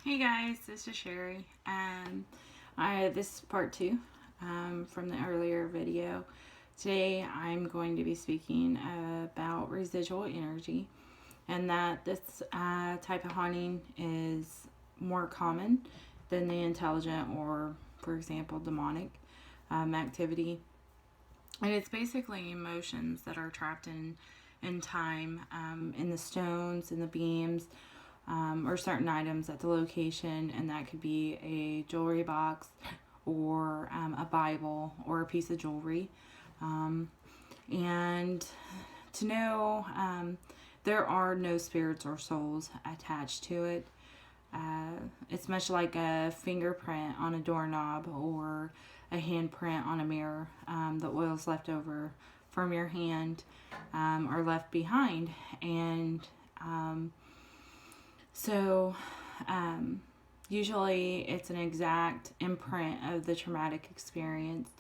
Hey guys, this is Sherry. This is part two from the earlier video. Today I'm going to be speaking about residual energy, and that this type of haunting is more common than the intelligent or, for example, demonic activity. And it's basically emotions that are trapped in time, in the stones, in the beams, or certain items at the location, and that could be a jewelry box or a Bible or a piece of jewelry. And to know there are no spirits or souls attached to it. It's much like a fingerprint on a doorknob or a handprint on a mirror. The oil's left over from your hand or left behind. And so, usually it's an exact imprint of the traumatic experience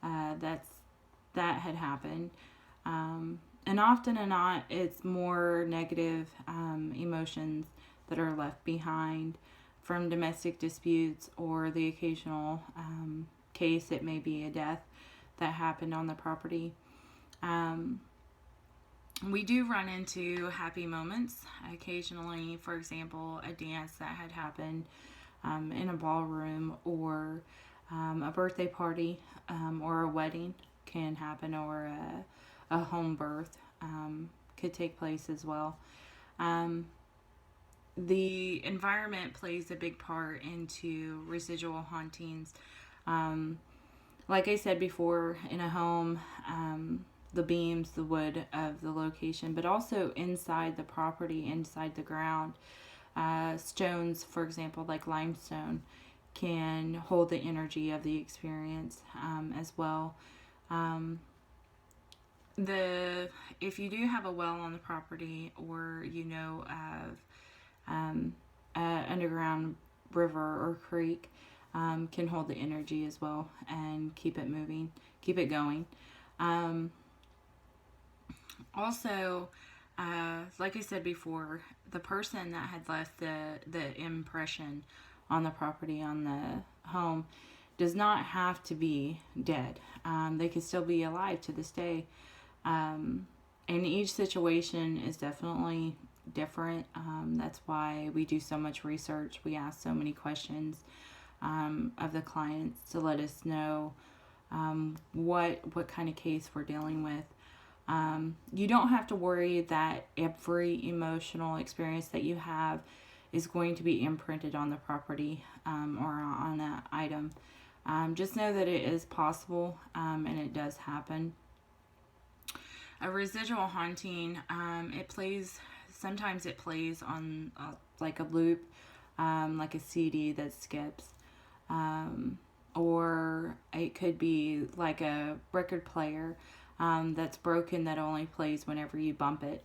that had happened. And often or not, it's more negative emotions that are left behind from domestic disputes or the occasional case. It may be a death that happened on the property. We do run into happy moments occasionally. For example, a dance that had happened in a ballroom, or a birthday party, or a wedding can happen, or a home birth could take place as well. The environment plays a big part into residual hauntings. Like I said before, in a home, the beams, the wood of the location, but also inside the property, inside the ground. Stones, for example, like limestone, can hold the energy of the experience as well. If you do have a well on the property, or you know of underground river or creek, can hold the energy as well and keep it moving, keep it going. Also, like I said before, the person that had left the impression on the property, on the home, does not have to be dead. They could still be alive to this day. And each situation is definitely different. That's why we do so much research. We ask so many questions of the clients to let us know what kind of case we're dealing with. You don't have to worry that every emotional experience that you have is going to be imprinted on the property or on an item. Just know that it is possible, and it does happen. A residual haunting, sometimes it plays on like a loop, like a CD that skips. Or it could be like a record player that's broken, that only plays whenever you bump it.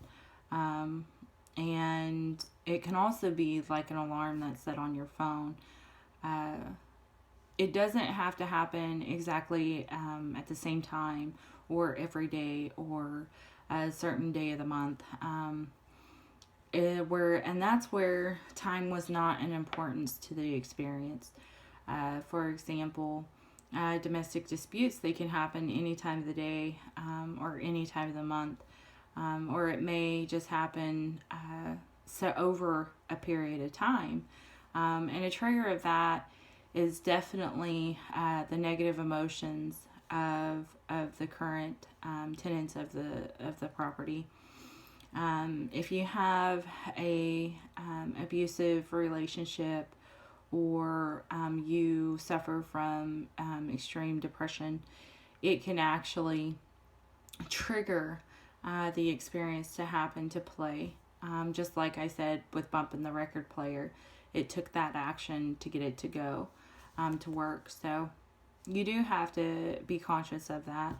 And it can also be like an alarm that's set on your phone. It doesn't have to happen exactly at the same time or every day or a certain day of the month. And that's where time was not an importance to the experience. For example, domestic disputes, they can happen any time of the day or any time of the month, or it may just happen so over a period of time. And a trigger of that is definitely the negative emotions of the current tenants of the property. If you have a abusive relationship, or you suffer from extreme depression, it can actually trigger the experience to happen, to play. Just like I said with bumping the record player, it took that action to get it to go to work. So you do have to be conscious of that.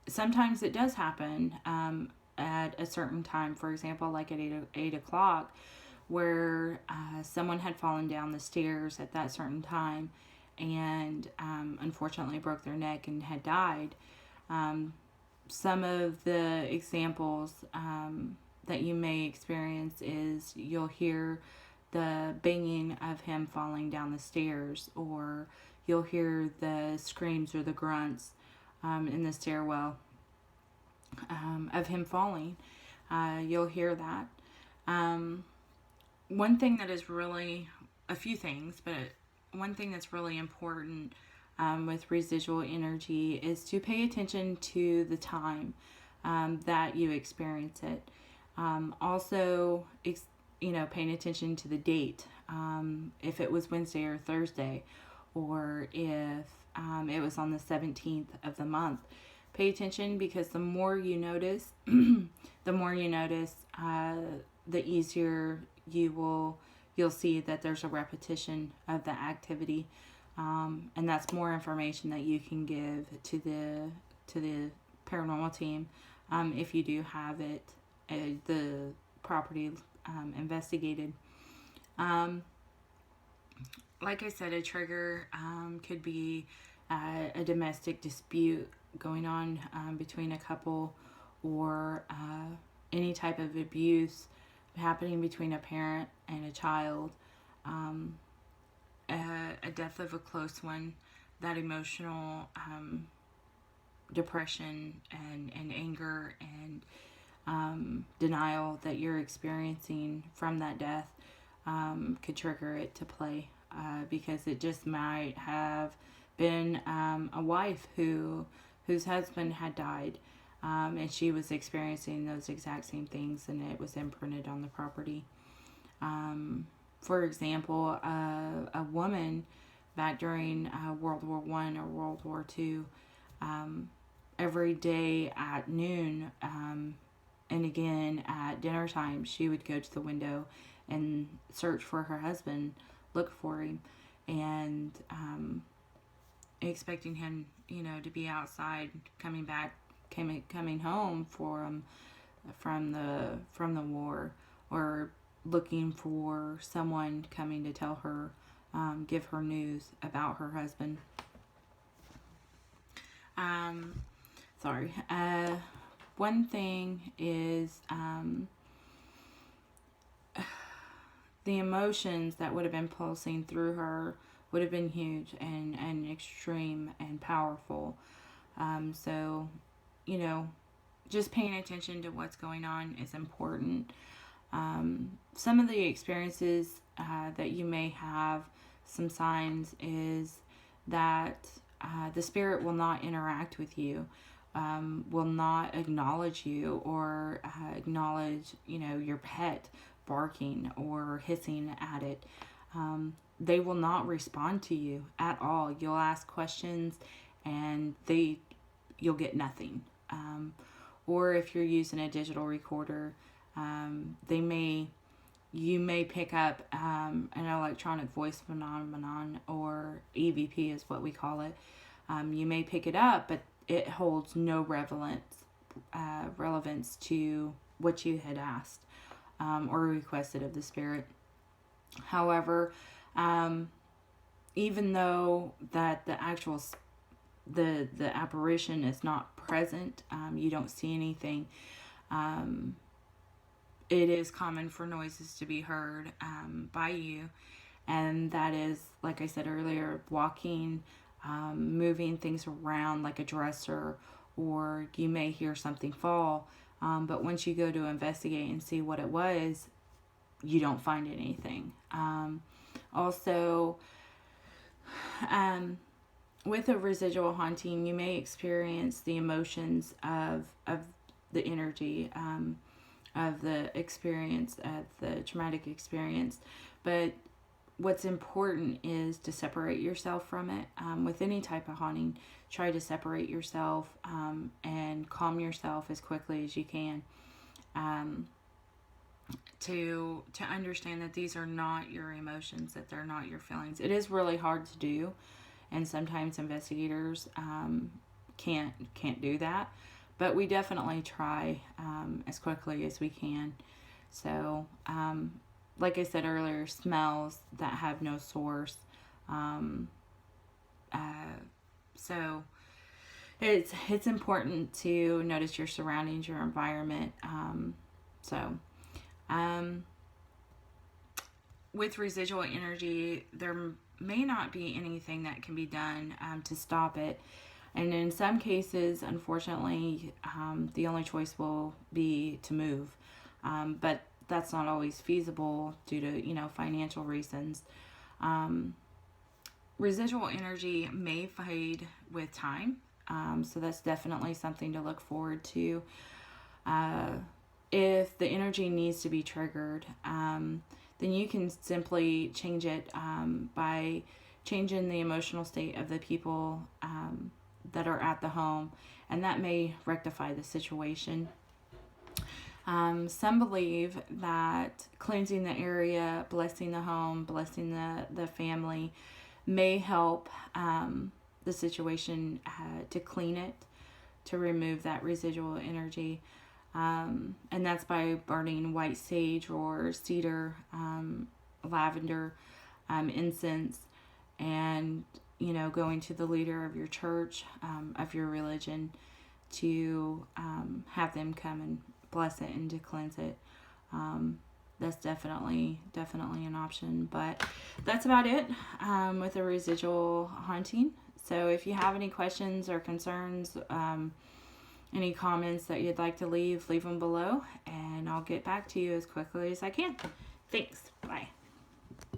Sometimes it does happen at a certain time, for example, like at 8 o'clock, where someone had fallen down the stairs at that certain time and unfortunately broke their neck and had died. Some of the examples that you may experience is you'll hear the banging of him falling down the stairs, or you'll hear the screams or the grunts in the stairwell of him falling. You'll hear that. One thing that is really, a few things, but one thing that's really important with residual energy is to pay attention to the time that you experience it. Also, paying attention to the date. If it was Wednesday or Thursday, or if it was on the 17th of the month. Pay attention, because the more you notice, the easier you'll see that there's a repetition of the activity, and that's more information that you can give to the paranormal team if you do have it, the property investigated. Like I said, a trigger could be a domestic dispute going on between a couple, or any type of abuse happening between a parent and a child, a death of a close one, that emotional depression and anger and denial that you're experiencing from that death could trigger it to play, because it just might have been a wife whose husband had died, and she was experiencing those exact same things, and it was imprinted on the property. For example, a woman back during World War I or World War II, every day at noon, and again at dinner time, she would go to the window and search for her husband, look for him, and expecting him, to be outside, coming home from the war, or looking for someone coming to tell her, give her news about her husband. Sorry. One thing is the emotions that would have been pulsing through her would have been huge and extreme and powerful. So, just paying attention to what's going on is important. Some of the experiences that you may have, some signs, is that the spirit will not interact with you, will not acknowledge you, or acknowledge, your pet barking or hissing at it. They will not respond to you at all. You'll ask questions and you'll get nothing. Or if you're using a digital recorder, you may pick up an electronic voice phenomenon, or EVP is what we call it. You may pick it up, but it holds no relevance to what you had asked or requested of the spirit. However, even though that the actual the apparition is not present, you don't see anything, it is common for noises to be heard by you, and that is, like I said earlier, walking, moving things around like a dresser, or you may hear something fall, but once you go to investigate and see what it was, you don't find anything. Also, with a residual haunting, you may experience the emotions of the energy, of the experience, of the traumatic experience. But what's important is to separate yourself from it. With any type of haunting, try to separate yourself and calm yourself as quickly as you can. To understand that these are not your emotions, that they're not your feelings. It is really hard to do, and sometimes investigators can't do that, but we definitely try as quickly as we can. So, like I said earlier, smells that have no source. So it's important to notice your surroundings, your environment. with residual energy, there may not be anything that can be done to stop it. And in some cases, unfortunately, the only choice will be to move. But that's not always feasible due to, financial reasons. Residual energy may fade with time. So that's definitely something to look forward to. If the energy needs to be triggered, then you can simply change it by changing the emotional state of the people that are at the home, and that may rectify the situation. Some believe that cleansing the area, blessing the home, blessing the family may help the situation to clean it, to remove that residual energy. And that's by burning white sage or cedar, lavender, incense, and going to the leader of your church, of your religion, to have them come and bless it and to cleanse it. That's definitely an option. But that's about it with the residual haunting. So if you have any questions or concerns, any comments that you'd like to leave them below, and I'll get back to you as quickly as I can. Thanks. Bye.